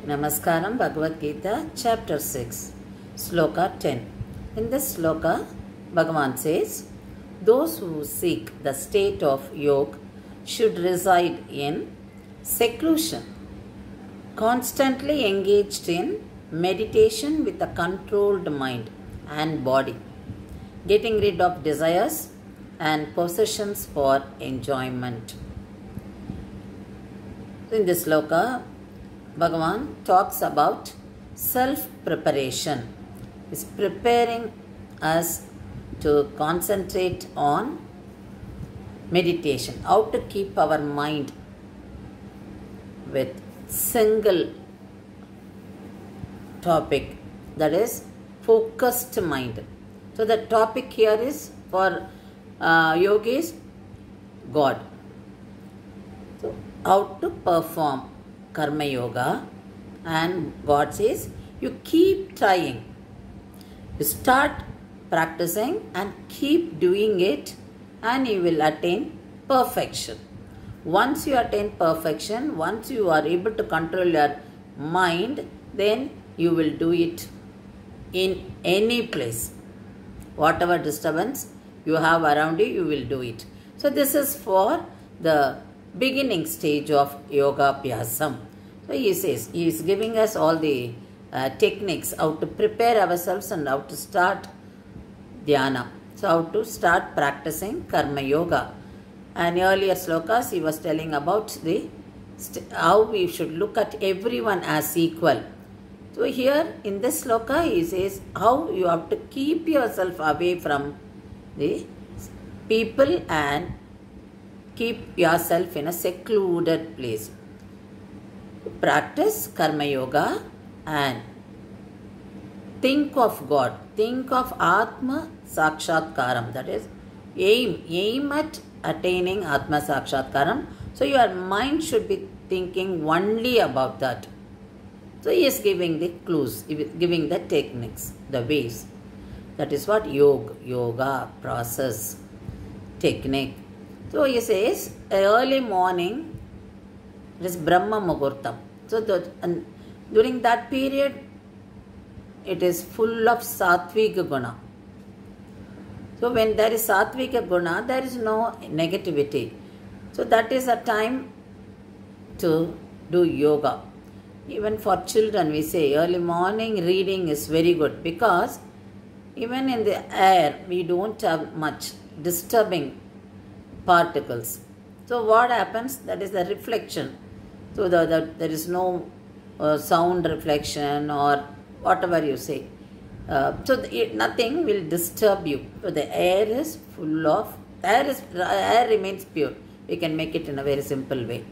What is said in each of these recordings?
Namaskaram, Bhagavad Gita, Chapter 6, Sloka 10. In this sloka, Bhagavan says, those who seek the state of yoga should reside in seclusion, constantly engaged in meditation with a controlled mind and body, getting rid of desires and possessions for enjoyment. In this sloka, Bhagavan talks about self-preparation. He's preparing us to concentrate on meditation, how to keep our mind with single topic, that is focused mind. So the topic here is for yogis, God. So how to perform Karma Yoga, and God says you keep trying. You start practicing and keep doing it and you will attain perfection. Once you attain perfection, once you are able to control your mind, then you will do it in any place. Whatever disturbance you have around you, you will do it. So this is for the beginning stage of Yoga Abhyasam. So he says, he is giving us all the techniques, how to prepare ourselves and how to start dhyana. So how to start practicing Karma Yoga. And earlier slokas, he was telling about the how we should look at everyone as equal. So here in this sloka, he says how you have to keep yourself away from the people and keep yourself in a secluded place. Practice Karma Yoga and think of God. Think of Atma Sakshatkaram. That is, aim at attaining Atma Sakshatkaram. So your mind should be thinking only about that. So he is giving the clues, giving the techniques, the ways. That is what yoga, process, technique. So he says, early morning, it is Brahma Muhurtam. So during that period, it is full of Sattvika Guna. So when there is Sattvika Guna, there is no negativity. So that is a time to do yoga. Even for children, we say early morning reading is very good, because even in the air, we don't have much disturbing particles. So what happens? That is the reflection. So there is no sound reflection or whatever you say. Nothing will disturb you. So the air is full of, air remains pure. We can make it in a very simple way.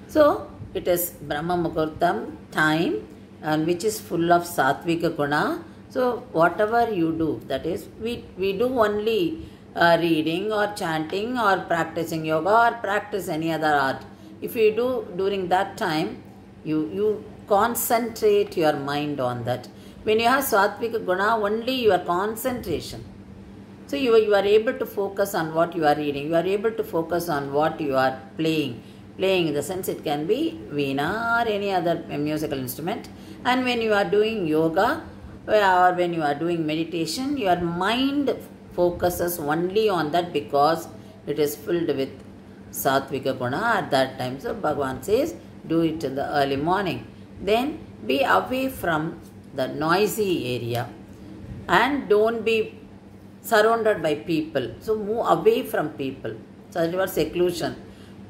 So it is Brahma Muhurtam time, and which is full of Sattvika Guna. So whatever you do, that is, we do only reading or chanting or practicing yoga or practice any other art. If you do during that time, you concentrate your mind on that. When you have Sattvika Guna, only your concentration. So you are able to focus on what you are reading. You are able to focus on what you are playing. Playing in the sense it can be veena or any other musical instrument. And when you are doing yoga or when you are doing meditation, your mind focuses only on that, because it is filled with Sattvika Guna at that time. So Bhagavan says, do it in the early morning. Then be away from the noisy area and don't be surrounded by people. So move away from people. So that was seclusion.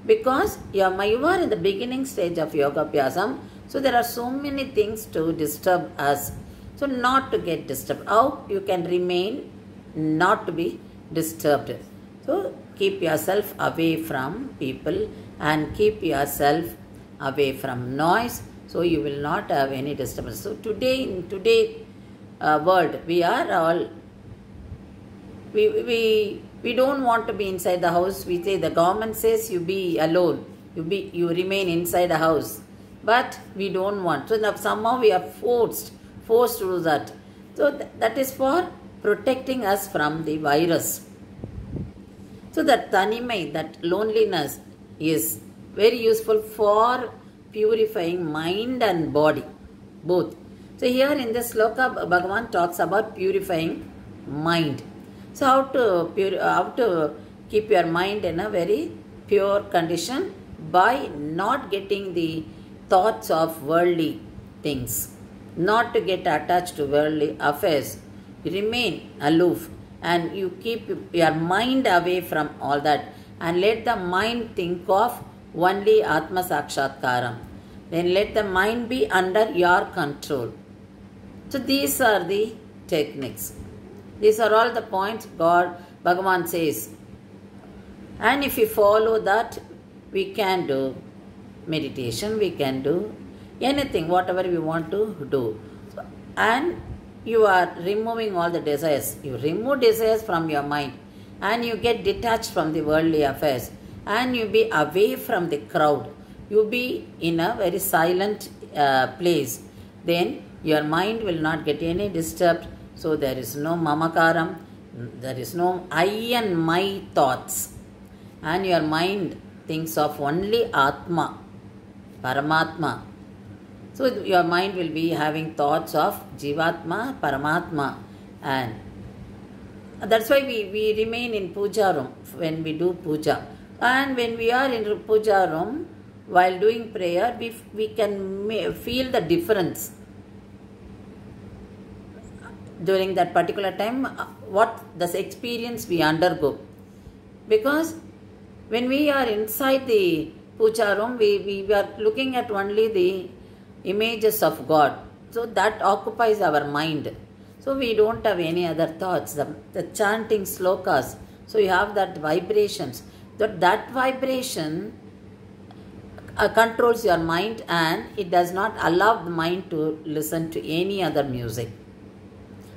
Because you are in the beginning stage of Yoga Abhyasam, so there are so many things to disturb us. So not to get disturbed. How you can remain not to be disturbed. So keep yourself away from people and keep yourself away from noise, so you will not have any disturbance. So in today's world, we are all, we don't want to be inside the house. We say the government says you be alone, you remain inside the house, but we don't want. So now somehow we are forced to do that. So that is for protecting us from the virus. So that tanimai, that loneliness, is very useful for purifying mind and body. both. So here in this sloka, Bhagavan talks about purifying mind. So how to keep your mind in a very pure condition by not getting the thoughts of worldly things, not to get attached to worldly affairs. Remain aloof and you keep your mind away from all that and let the mind think of only Atma Sakshatkaram. Then let the mind be under your control. So these are the techniques. These are all the points Bhagavan says. And if we follow that, we can do meditation, we can do anything, whatever we want to do. And you are removing all the desires. You remove desires from your mind and you get detached from the worldly affairs and you be away from the crowd. You be in a very silent place. Then your mind will not get any disturbed. So there is no mamakaram, there is no I and my thoughts. And your mind thinks of only Atma, Paramatma. So your mind will be having thoughts of Jivatma, Paramatma. And that's why we remain in puja room when we do puja. And when we are in puja room, while doing prayer, we can feel the difference. During that particular time, what this experience we undergo. Because when we are inside the puja room, we are looking at only the images of God. So that occupies our mind. So we don't have any other thoughts. The chanting slokas. So you have that vibrations. That vibration controls your mind and it does not allow the mind to listen to any other music.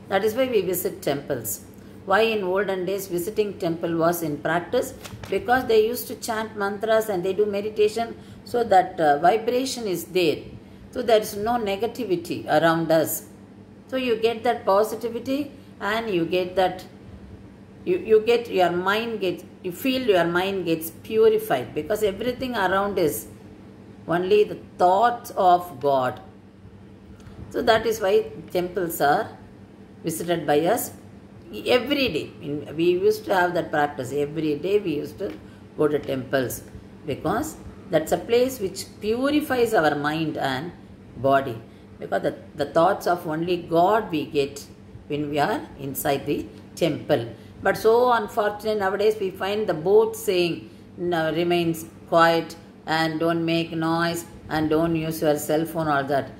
That is why we visit temples. Why in olden days visiting temple was in practice? Because they used to chant mantras and they do meditation, so that vibration is there. So there is no negativity around us. So you get that positivity and you get that, you get your mind gets, you feel your mind gets purified, because everything around is only the thoughts of God. So that is why temples are visited by us every day. We used to have that practice. Every day we used to go to temples, because that's a place which purifies our mind and body. Because the thoughts of only God we get when we are inside the temple. But so unfortunate nowadays we find the both saying remains quiet and don't make noise and don't use your cell phone, all that.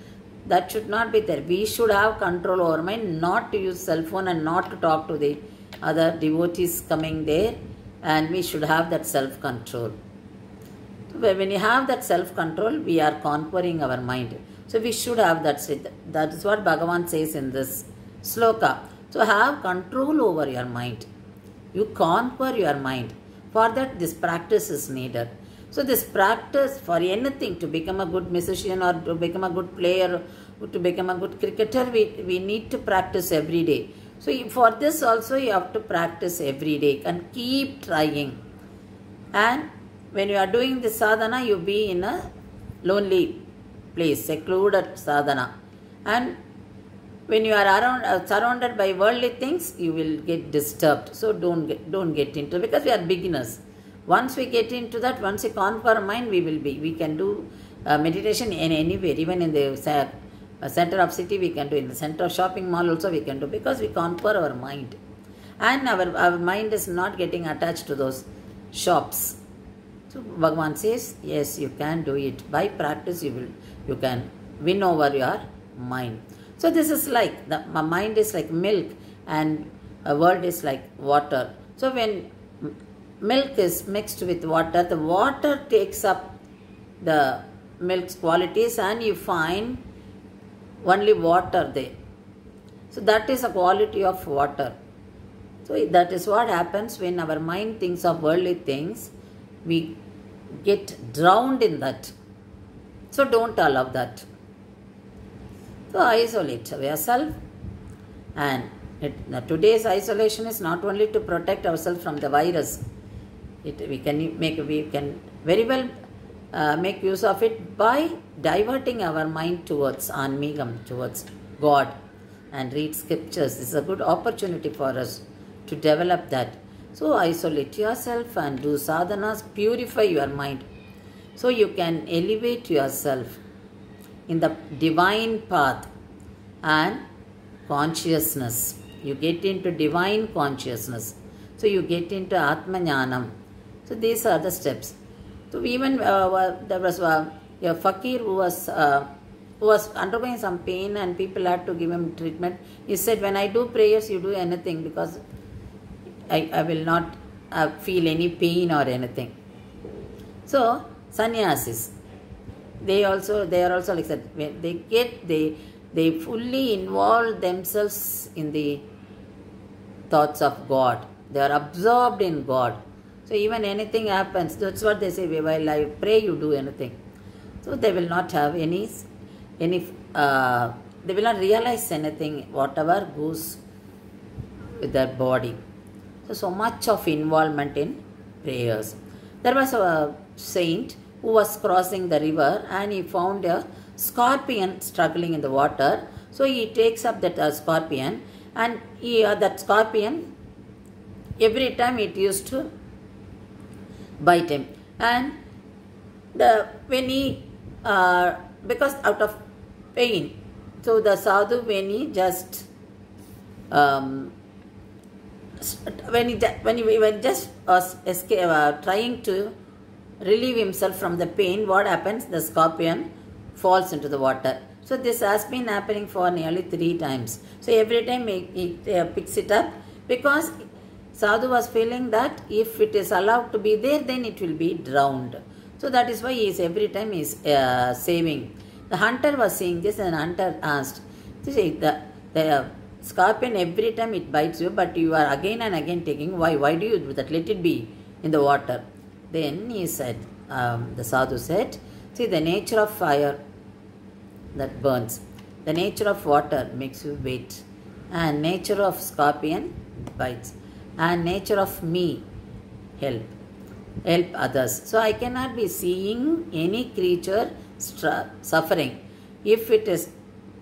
That should not be there. We should have control over mind, not to use cell phone and not to talk to the other devotees coming there, and we should have that self-control. So when you have that self-control, we are conquering our mind. So we should have that state. That is what Bhagavan says in this sloka. So have control over your mind. You conquer your mind. For that this practice is needed. So this practice for anything, to become a good musician or to become a good player, to become a good cricketer, we need to practice every day. So for this also you have to practice every day and keep trying. And when you are doing the sadhana, you be in a lonely place, secluded sadhana. And when you are surrounded by worldly things, you will get disturbed. So don't get into it, because we are beginners. Once we get into that, once we conquer our mind, we can do meditation in anywhere, even in the center of city we can do, in the center of shopping mall also we can do, because we conquer our mind. And our mind is not getting attached to those shops. So Bhagavan says, yes, you can do it. By practice you can win over your mind. So this is like, my mind is like milk and a world is like water. So when milk is mixed with water, the water takes up the milk's qualities and you find only water there. So that is a quality of water. So that is what happens when our mind thinks of worldly things. We get drowned in that. So don't allow that. So isolate yourself. And today's isolation is not only to protect ourselves from the virus. We can very well make use of it by diverting our mind towards Anmigam, towards God, and read scriptures. This is a good opportunity for us to develop that. So isolate yourself and do sadhanas, purify your mind, so you can elevate yourself in the divine path and consciousness. You get into divine consciousness. So you get into Atmanyanam. So these are the steps. So even there was a fakir who was undergoing some pain and people had to give him treatment. He said, when I do prayers, you do anything, because I will not feel any pain or anything. So sannyasis, they are also like that. When they fully involve themselves in the thoughts of God. They are absorbed in God. So even anything happens, that's what they say, while I pray, you do anything. So they will not have they will not realize anything, whatever goes with their body. So much of involvement in prayers. There was a saint who was crossing the river and he found a scorpion struggling in the water. So he takes up that scorpion, and that scorpion, every time it used to bite him. And when he, because out of pain, so the sadhu, when he just trying to relieve himself from the pain, what happens? The scorpion falls into the water. So this has been happening for nearly 3 times. So every time he picks it up, because sadhu was feeling that if it is allowed to be there, then it will be drowned. So that is why every time he is saving. The hunter was seeing this, and the hunter asked, the scorpion, every time it bites you, but you are again and again taking, why do you do that? Let it be in the water. Then he said, the sadhu said, see, the nature of fire that burns, the nature of water makes you wait, and nature of scorpion bites, and nature of me help others. So I cannot be seeing any creature suffering. If it is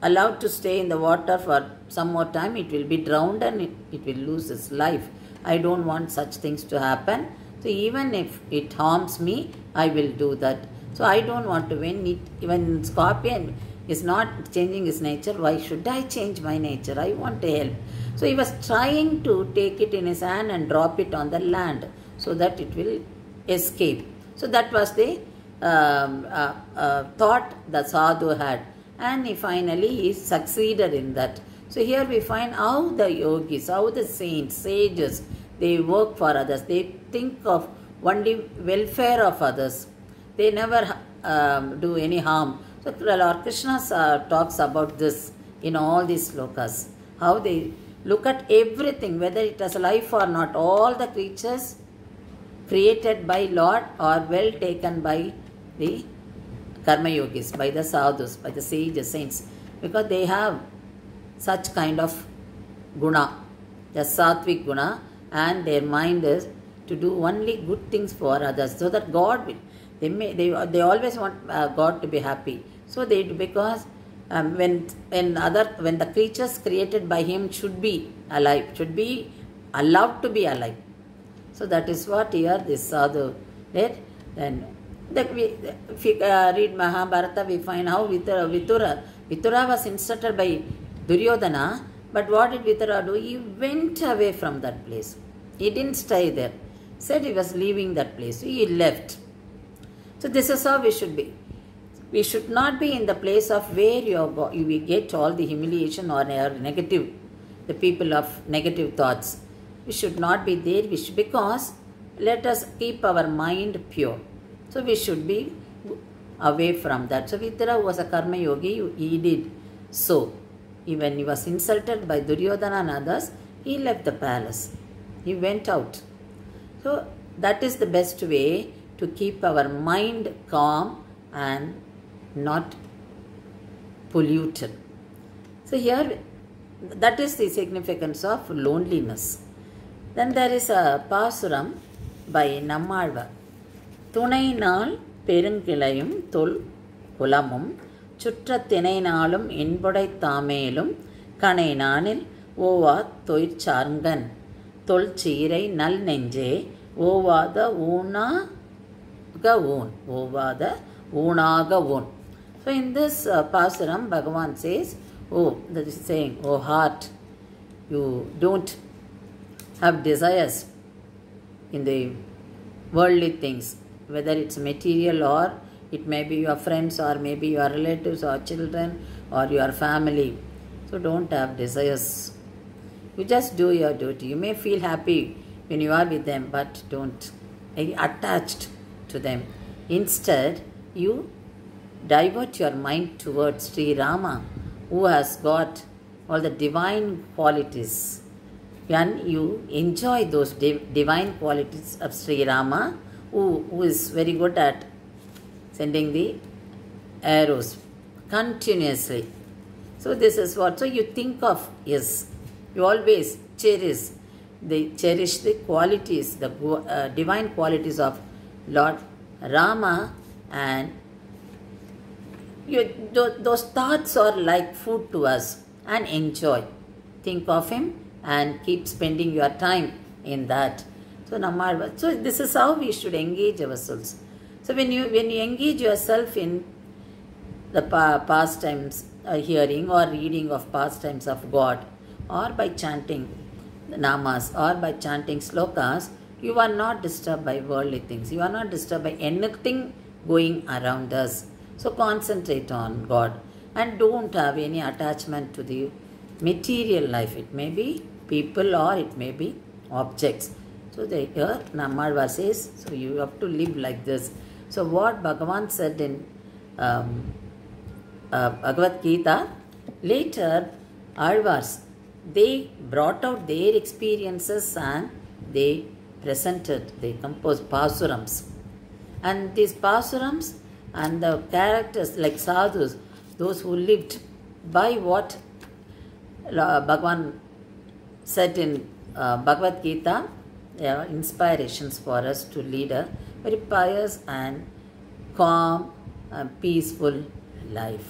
allowed to stay in the water for some more time, it will be drowned and it will lose its life. I don't want such things to happen. So even if it harms me, I will do that. So I don't want to, when scorpion is not changing his nature, why should I change my nature? I want to help. So he was trying to take it in his hand and drop it on the land so that it will escape. So that was the thought the sadhu had, and he succeeded in that. So here we find how the yogis, how the saints, sages, they work for others. They think of only welfare of others. They never do any harm. So Lord Krishna talks about this in all these slokas. How they look at everything, whether it has life or not. All the creatures created by Lord are well taken by the Karma Yogis, by the sadhus, by the sages, saints. Because they have such kind of guna, the sattvic guna, and their mind is to do only good things for others, so that God will. They always want God to be happy. So they do, because when the creatures created by Him should be alive, should be allowed to be alive. So that is what here this sadhu did. Then if you read Mahabharata, we find how Vitura was instructed by Duryodhana, but what did Vitura do? He went away from that place. He didn't stay there. Said he was leaving that place. So he left. So this is how we should be. We should not be in the place of where you get all the humiliation or negative, the people of negative thoughts. We should not be there. Because let us keep our mind pure. So we should be away from that. So Vitura was a karma yogi. He did so. When he was insulted by Duryodhana and others, he left the palace. He went out. So that is the best way to keep our mind calm and not polluted. So here, that is the significance of loneliness. Then there is a Pasuram by Nammalvar. Thunai Naal பெருங்கிளையும் தொல் குலமும் சுற்றத்தினை நாளும் இன்புடை தாமேலும் கனை நானில் ஓவா தொய்ச்சார்ங்கன் தொல் சீரை நல் நெஞ்சே ஓவாத ஊனாக ஊன் ஓவாத ஊனாக ஊன். So in this Pasuram, Bhagavan says, oh, that is saying, oh heart, you don't have desires in the worldly things, whether it's material or it may be your friends or maybe your relatives or children or your family. So don't have desires. You just do your duty. You may feel happy when you are with them, but don't be attached to them. Instead, you divert your mind towards Sri Rama, who has got all the divine qualities. And you enjoy those divine qualities of Sri Rama, who is very good at sending the arrows continuously. So this is what, so you think of, yes, you always cherish the qualities, the divine qualities of Lord Rama, and those thoughts are like food to us, and enjoy. Think of him and keep spending your time in that. So this is how we should engage ourselves. So when you engage yourself in the pastimes, hearing or reading of pastimes of God, or by chanting namas or by chanting slokas, you are not disturbed by worldly things. You are not disturbed by anything going around us. So concentrate on God and don't have any attachment to the material life. It may be people or it may be objects. So here Nammalvar says, so you have to live like this. So what Bhagavan said in Bhagavad Gita, later Alvars, they brought out their experiences and they composed Pasurams. And these Pasurams and the characters like sadhus, those who lived by what Bhagavan said in Bhagavad Gita, they are inspirations for us to lead a very pious and calm and peaceful life.